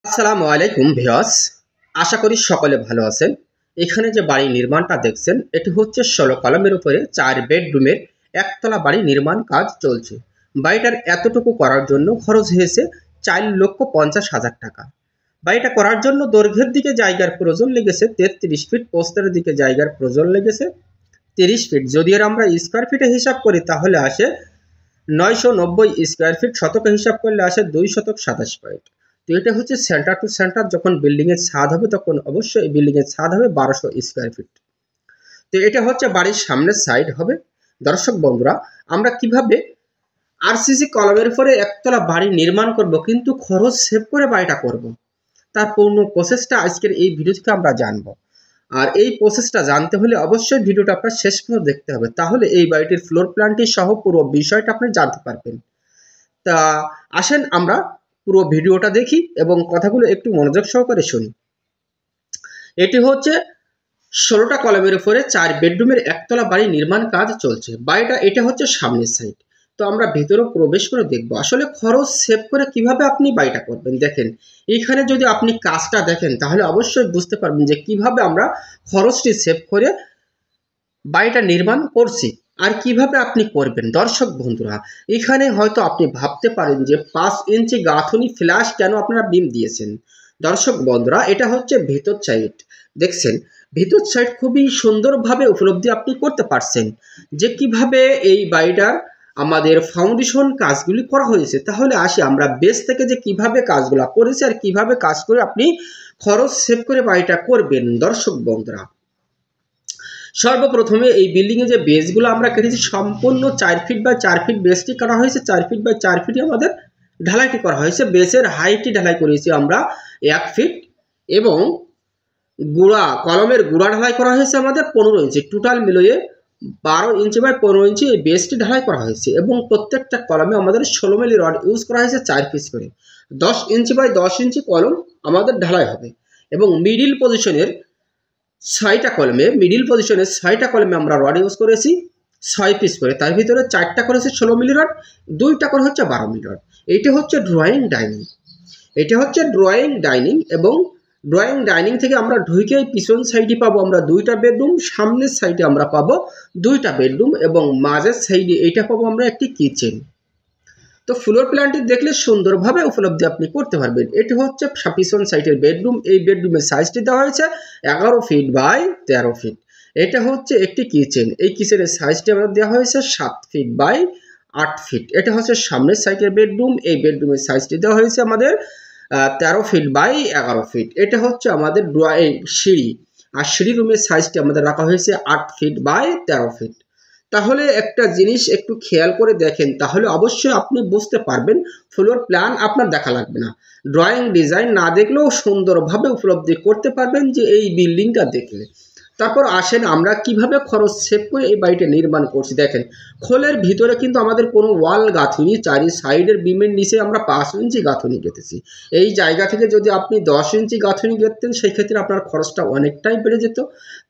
আসসালামু আলাইকুম ভিউয়ার্স, আশা করি সকলে ভালো আছেন। এখানে যে বাড়ি নির্মাণটা দেখছেন এটি হচ্ছে ১৬ কলমের উপরে ৪ বেডরুমের একতলা বাড়ি নির্মাণ কাজ চলছে। বাড়িটার এতটুকু করার জন্য খরচ হয়েছে ৪,৫০,০০০ টাকা। বাড়িটা করার জন্য দৈর্ঘ্যের দিকে জায়গার প্রয়োজন লেগেছে ৩৩ ফিট, প্রস্থের দিকে জায়গার প্রয়োজন লেগেছে ৩০ ফিট। যদি এর আমরা স্কোয়ার ফিটে হিসাব করি তাহলে আসে ৯৯০ স্কোয়ার ফিট, শতকে হিসাব করলে আসে ২ শতক ২৭ পয়েন্ট। তো এটা হচ্ছে সেন্টার টু সেন্টার। যখন বিল্ডিং এর ছাদ হবে তখন অবশ্যই এই বিল্ডিং এর ছাদ হবে ১২০০ স্কোয়ার ফিট। তো এটা হচ্ছে বাড়ির সামনের সাইড হবে। দর্শক বন্ধুরা, আমরা কিভাবে আরসিসি কলমের উপরে একতলা বাড়ি নির্মাণ করব কিন্তু খরচ সেভ করে বাড়িটা করব, তার পূর্ণ প্রসেসটা আজকের এই ভিডিও থেকে আমরা জানবো। আর এই প্রসেসটা জানতে হলে অবশ্যই ভিডিওটা আপনার শেষ পর্যন্ত দেখতে হবে, তাহলে এই বাড়িটির ফ্লোর প্ল্যানটি সহ পুরো বিষয়টা আপনি জানতে পারবেন। তা আসেন আমরা পুরো ভিডিওটা দেখি এবং কথাগুলো একটু মনোযোগ সহকারে শুনি। এটি হচ্ছে ১৬টা কলমের উপরে ৪ বেডরুমের একতলা বাড়ি নির্মাণ কাজ চলছে। বাড়িটা এটা হচ্ছে সামনের সাইড। তো আমরা ভেতরে প্রবেশ করে দেখব আসলে খরচ সেভ করে কিভাবে আপনি বাড়িটা করবেন। দেখেন, এইখানে যদি আপনি কাজটা দেখেন তাহলে অবশ্যই বুঝতে পারবেন যে কিভাবে আমরা খরচটি সেভ করে বাড়িটা নির্মাণ করছি আর কিভাবে আপনি করবেন। দর্শক বন্ধুরা, এখানে হয়তো আপনি ভাবতে পারেন যে ৫ ইঞ্চি গাঁথুনি ফ্ল্যাশ কেন আপনারা বিম দিয়েছেন। দর্শক বন্ধুরা, এটা হচ্ছে ভিতর সাইড। দেখছেন, ভিতর সাইড খুবই সুন্দরভাবে উপলব্ধি আপনি করতে পারছেন যে কিভাবে এই বাড়িটার আমাদের ফাউন্ডেশন কাজগুলি করা হয়েছে। তাহলে আসি আমরা বেস থেকে যে কিভাবে কাজগুলো করেছি আর কিভাবে কাজ করে আপনি খরচ সেভ করে বাড়িটা করবেন। দর্শক বন্ধুরা, সর্বপ্রথমে এই বিল্ডিং এ যে বেসগুলো আমরা কেটেছি সম্পূর্ণ ৪ ফিট বাই ৪ ফিট বেসটি করা হয়েছে। ৪ ফিট বাই ৪ ফিটই আমাদের ঢালাইটি করা হয়েছে। বেসের হাইটটি ঢালাই করেছি আমরা ১ ফিট এবং কলমের গুড়া ঢালাই করা হয়েছে আমাদের ১৫ ইঞ্চি। টোটাল মিলিয়ে ১২ ইঞ্চি বাই ১৫ ইঞ্চি এই বেসটি ঢালাই করা হয়েছে এবং প্রত্যেকটা কলমে আমাদের ১৬ মিলি রড ইউজ করা হয়েছে ৪ পিস করে। ১০ ইঞ্চি বাই ১০ ইঞ্চি কলম আমাদের ঢালাই হবে এবং মিডিল পজিশনের ৬টা কলমে আমরা রড ইউজ করেছি ৬ পিস করে। তার ভিতরে ৪টা করেছে ১৬ মিলি রড, ২টা করে হচ্ছে ১২ মিলি রড। এইটা হচ্ছে ড্রয়িং ডাইনিং এবং ড্রয়িং ডাইনিং থেকে আমরা ঢুকে পিছন সাইডে পাবো আমরা ২টা বেডরুম, সামনের সাইডে আমরা পাবো ২টা বেডরুম এবং মাঝের সাইডে এইটা পাবো আমরা একটি কিচেন। তো ফ্লোর প্ল্যানটি দেখলে সুন্দরভাবে উপলব্ধি আপনি করতে পারবেন। এটি হচ্ছে পিছন সাইডের বেডরুম। এই বেডরুমের সাইজটি দেওয়া হয়েছে ১১ ফিট বাই ১৩ ফিট। এটা হচ্ছে একটি কিচেন। এই কিচেনের সাইজটি আমাদের দেওয়া হয়েছে ৭ ফিট বাই ৮ ফিট। এটা হচ্ছে সামনের সাইডের বেডরুম। এই বেডরুমের সাইজটি দেওয়া হয়েছে আমাদের ১৩ ফিট বাই ১১ ফিট। এটা হচ্ছে আমাদের সিঁড়ি, আর সিঁড়ি রুমের সাইজটি আমাদের রাখা হয়েছে ৮ ফিট বাই ১৩ ফিট। তাহলে একটা জিনিস একটু খেয়াল করে দেখেন, তাহলে অবশ্যই আপনি বুঝতে পারবেন। ফ্লোর প্ল্যান আপনার দেখা লাগবে না, ড্রয়িং ডিজাইন না দেখলেও সুন্দরভাবে উপলব্ধি করতে পারবেন যে এই বিল্ডিংটা দেখলে। তারপর আসেন আমরা কিভাবে খরচ সেভ করে এই বাড়িটা নির্মাণ করছি। দেখেন, খোলের ভিতরে কিন্তু আমাদের কোনো ওয়াল গাঁথুনি, চারি সাইডের বিমের নিচে আমরা ৫ ইঞ্চি গাঁথুনি গেঁথেছি। এই জায়গা থেকে যদি আপনি ১০ ইঞ্চি গাঁথুনি গেঁথতেন সেই ক্ষেত্রে আপনার খরচটা অনেকটাই বেড়ে যেত।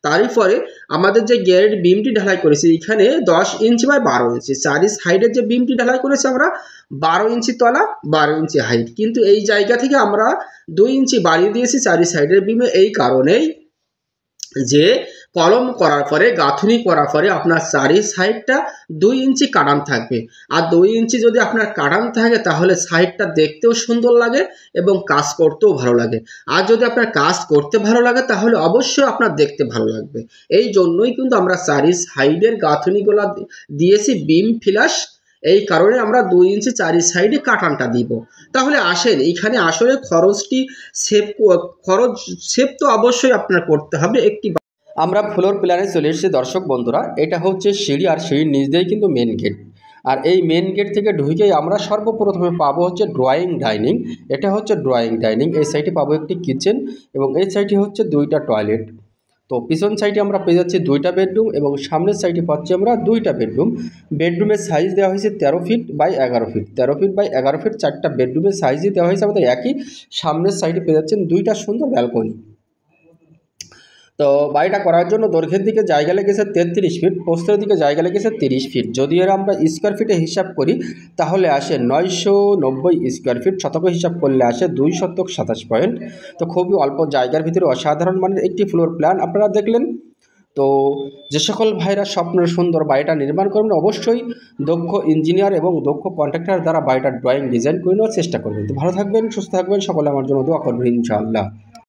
তারই পরে আমাদের যে গ্যারেড বিমটি ঢালাই করেছি এখানে ১০ ইঞ্চি বাই ১২ ইঞ্চি, চারি সাইডের যে বিমটি ঢালাই করেছি আমরা ১২ ইঞ্চি তলা, ১২ ইঞ্চি হাইট, কিন্তু এই জায়গা থেকে আমরা ২ ইঞ্চি বাড়িয়ে দিয়েছি চারি সাইডের বিমে। এই কারণেই যে কলম করার পরে, গাঁথুনি করার পরে আপনার চারি সাইডটা ২ ইঞ্চি কাটান থাকবে। আর ২ ইঞ্চি যদি আপনার কাটান থাকে তাহলে সাইডটা দেখতেও সুন্দর লাগে এবং কাজ করতেও ভালো লাগে। আর যদি আপনার কাজ করতে ভালো লাগে তাহলে অবশ্যই আপনার দেখতে ভালো লাগবে। এই জন্যই কিন্তু আমরা চারি সাইডের গাঁথুনিগুলো দিয়েছি বিম ফ্ল্যাশ। এই কারণে আমরা ২ ইঞ্চি চারি সাইডে কাটানটা দিব। তাহলে আসেন এইখানে আসলে খরচ সেভ তো অবশ্যই আপনার করতে হবে। আমরা ফ্লোর প্ল্যানে চলে এসেছি। দর্শক বন্ধুরা, এটা হচ্ছে সিঁড়ি, আর সিঁড়ির নিচ দিয়েই কিন্তু মেন গেট। আর এই মেন গেট থেকে ঢুকেই আমরা সর্বপ্রথমে পাবো হচ্ছে ড্রয়িং ডাইনিং। এটা হচ্ছে ড্রয়িং ডাইনিং। এই সাইডে পাবো একটি কিচেন এবং এই সাইডে হচ্ছে 2টা টয়লেট। তো পিছন সাইডে আমরা পেয়ে যাচ্ছি 2টা বেডরুম এবং সামনের সাইডে পাচ্ছি আমরা 2টা বেডরুম। বেডরুমের সাইজ দেওয়া হয়েছে ১৩ feet by ১১ feet. ১৩ feet by ১১ feet 4টা বেডরুমের সাইজই দেওয়া হয়েছে আমাদের একই। সামনের সাইডে পেয়ে যাচ্ছেন 2টা সুন্দর ব্যালকনি। তো তো বাড়িটা করার জন্য দৈর্ঘ্যের দিকে জায়গা লেগেছে 33 ফিট, প্রস্থের দিকে জায়গা লেগেছে 30 ফিট। যদি এর আমরা স্কোয়ার ফিটে হিসাব করি তাহলে আসে 990 স্কোয়ার ফিট, শতক হিসাব করলে আসে 2 শতক 27 পয়েন্ট। তো খুবই অল্প জায়গার ভিতরে অসাধারণ মানের একটি ফ্লোর প্ল্যান আপনারা দেখলেন। তো যে সকল ভাইরা স্বপ্নের সুন্দর বাড়িটা নির্মাণ করবেন অবশ্যই দক্ষ ইঞ্জিনিয়ার এবং দক্ষ কন্ট্রাক্টর দ্বারা বাড়িটার ড্রয়িং ডিজাইন করে নেওয়ার চেষ্টা করবেন। তো ভালো থাকবেন, সুস্থ থাকবেন, সকলে আমার জন্য দোয়া করবেন ইনশাআল্লাহ।